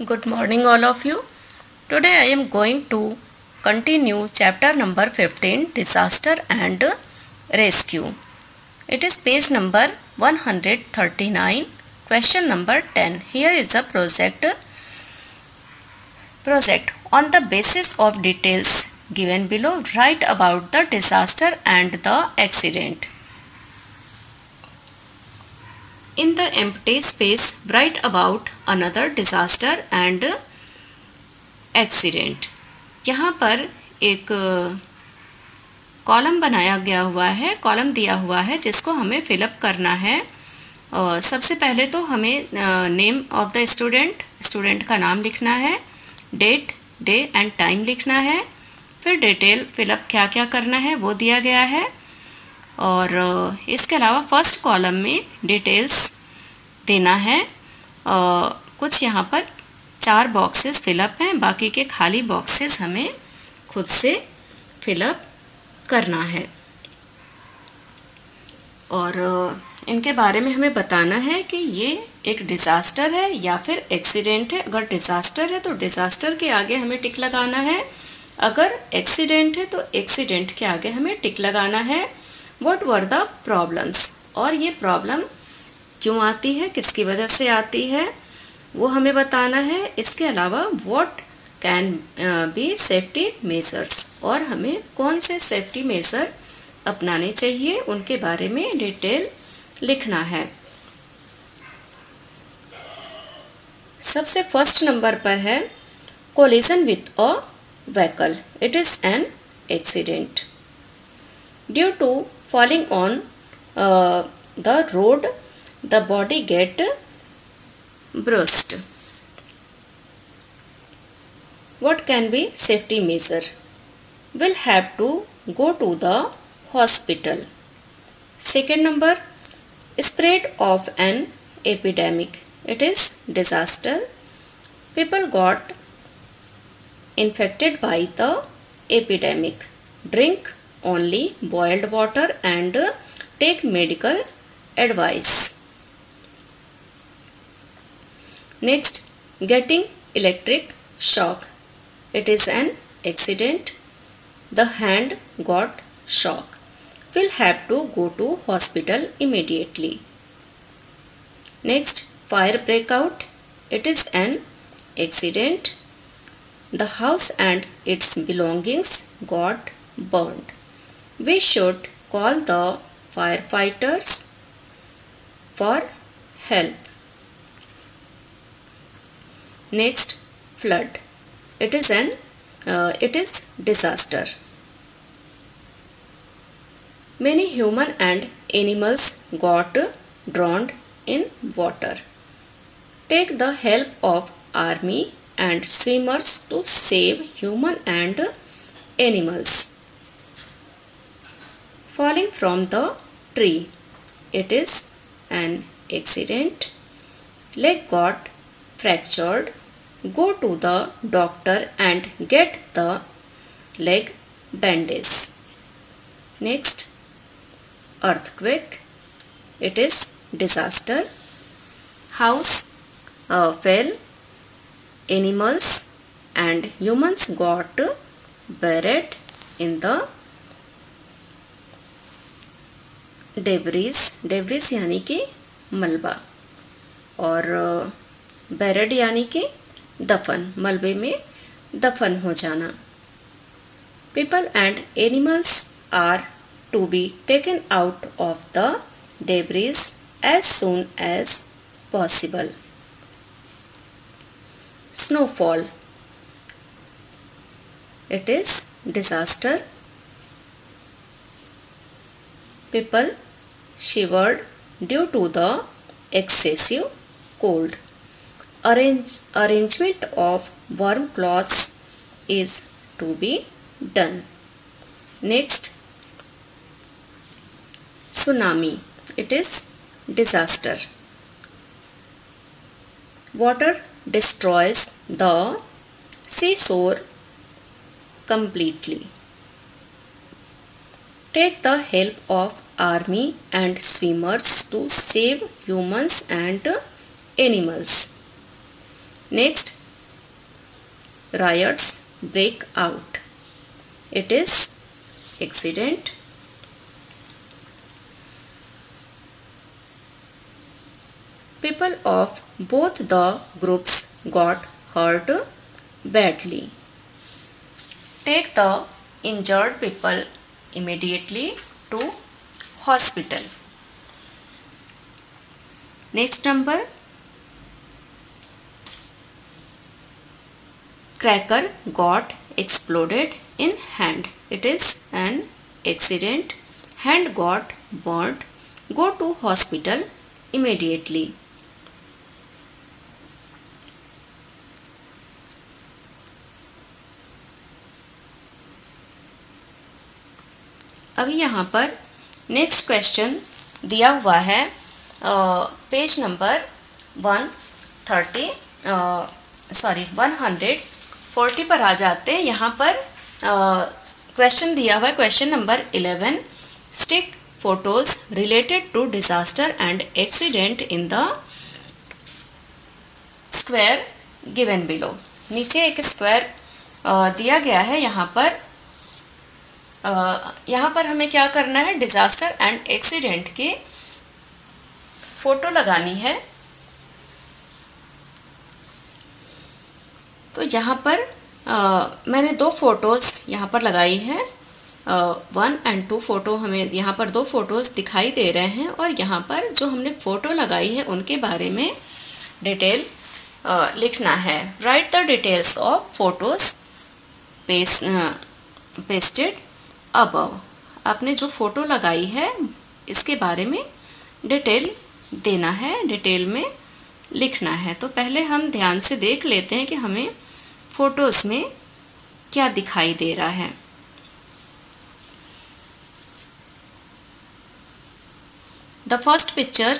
Good morning, all of you. Today I am going to continue chapter number 15, Disaster and Rescue. It is page number 139, question number 10. Here is a project. On the basis of details given below, write about the disaster and the accident. In the empty space, write about another disaster and accident. यहाँ पर एक column बनाया गया हुआ है, column दिया हुआ है जिसको हमें फिलअप करना है। सबसे पहले तो हमें नेम ऑफ द स्टूडेंट का नाम लिखना है, डेट, डे एंड टाइम लिखना है, फिर डिटेल फिलअप क्या क्या करना है वो दिया गया है। और इसके अलावा फर्स्ट कॉलम में डिटेल्स देना है। कुछ यहाँ पर 4 बॉक्सेस फिलअप हैं, बाकी के खाली बॉक्सेस हमें खुद से फिलअप करना है। और इनके बारे में हमें बताना है कि ये एक डिज़ास्टर है या फिर एक्सीडेंट है। अगर डिज़ास्टर है तो डिज़ास्टर के आगे हमें टिक लगाना है, अगर एक्सीडेंट है तो एक्सीडेंट के आगे हमें टिक लगाना है। व्हाट वर द प्रॉब्लम्स, और ये प्रॉब्लम क्यों आती है, किसकी वजह से आती है वो हमें बताना है। इसके अलावा what can be safety measures, और हमें कौन से सेफ्टी मेजर अपनाने चाहिए उनके बारे में डिटेल लिखना है। सबसे फर्स्ट नंबर पर है collision with a vehicle, it is an accident. Due to falling on the road, the body get bruised. What can be safety measure? Will have to go to the hospital. Second number, spread of an epidemic, it is disaster. People got infected by the epidemic. Drink only boiled water and take medical advice. Next, getting electric shock, it is an accident. The hand got shock. Will have to go to hospital immediately. Next, fire breakout, it is an accident. The house and its belongings got burned. We should call the firefighters for help. Next, flood, it is disaster. Many human and animals got drowned in water. Take the help of army and swimmers to save human and animals. Falling from the tree, it is an accident. Leg got fractured. Go to the doctor and get the leg bandage. Next, earthquake, it is disaster. House fell. Animals and humans got buried in the debris यानी कि मलबा, और bread यानी कि दफन, मलबे में दफन हो जाना। People and animals are to be taken out of the debris as soon as possible. Snowfall, it is disaster. People shivered due to the excessive cold. Arrangement of warm clothes is to be done. Next, tsunami, it is disaster. Water destroys the seashore completely. Take the help of army and swimmers to save humans and animals. Next, riots break out. It is accident. People of both the groups got hurt badly. Take the injured people immediately to hospital. Next number, cracker got exploded in hand. It is an accident. Hand got burnt. Go to hospital immediately. अभी यहाँ पर next question दिया हुआ है page number 140 पर आ जाते हैं। यहाँ पर क्वेश्चन दिया हुआ है, question number 11, stick photos related to disaster and accident in the square given below. नीचे एक स्क्वायर दिया गया है। यहाँ पर हमें क्या करना है, डिजास्टर एंड एक्सीडेंट की फोटो लगानी है। तो यहाँ पर मैंने दो फोटोज़ यहाँ पर लगाई है, 1 और 2 फोटो हमें यहाँ पर 2 फोटोज़ दिखाई दे रहे हैं। और यहाँ पर जो हमने फ़ोटो लगाई है उनके बारे में डिटेल लिखना है। Right the details of photos pasted above. आपने जो फ़ोटो लगाई है इसके बारे में डिटेल देना है, डिटेल में लिखना है। तो पहले हम ध्यान से देख लेते हैं कि हमें फ़ोटोज़ में क्या दिखाई दे रहा है। The first picture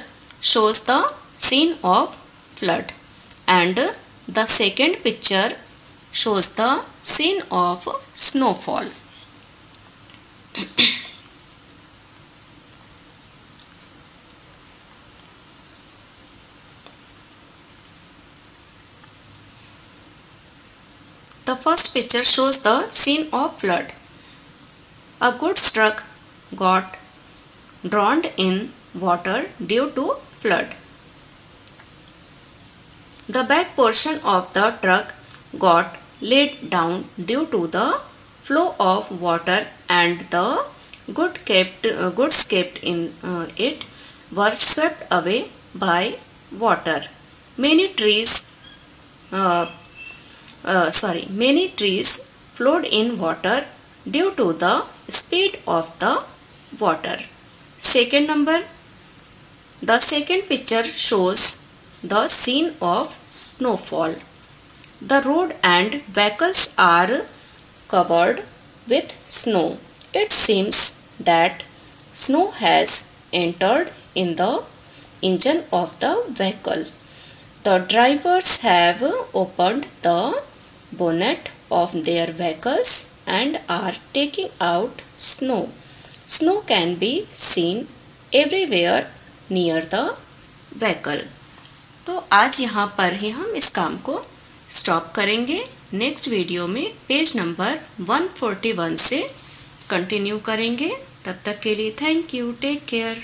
shows the scene of flood and the second picture shows the scene of snowfall. The first picture shows the scene of flood. A goods truck got drowned in water due to flood. The back portion of the truck got laid down due to the flow of water, and the goods kept in it were swept away by water. Many trees flowed in water due to the speed of the water. Second number, the second picture shows the scene of snowfall. The road and vehicles are covered with snow. It seems that snow has entered in the engine of the vehicle. The drivers have opened the bonnet of their vehicles and are taking out snow. Snow can be seen everywhere near the vehicle. तो आज यहाँ पर ही हम इस काम को stop करेंगे। Next video में पेज नंबर 141 से कंटिन्यू करेंगे। तब तक के लिए थैंक यू, टेक केयर।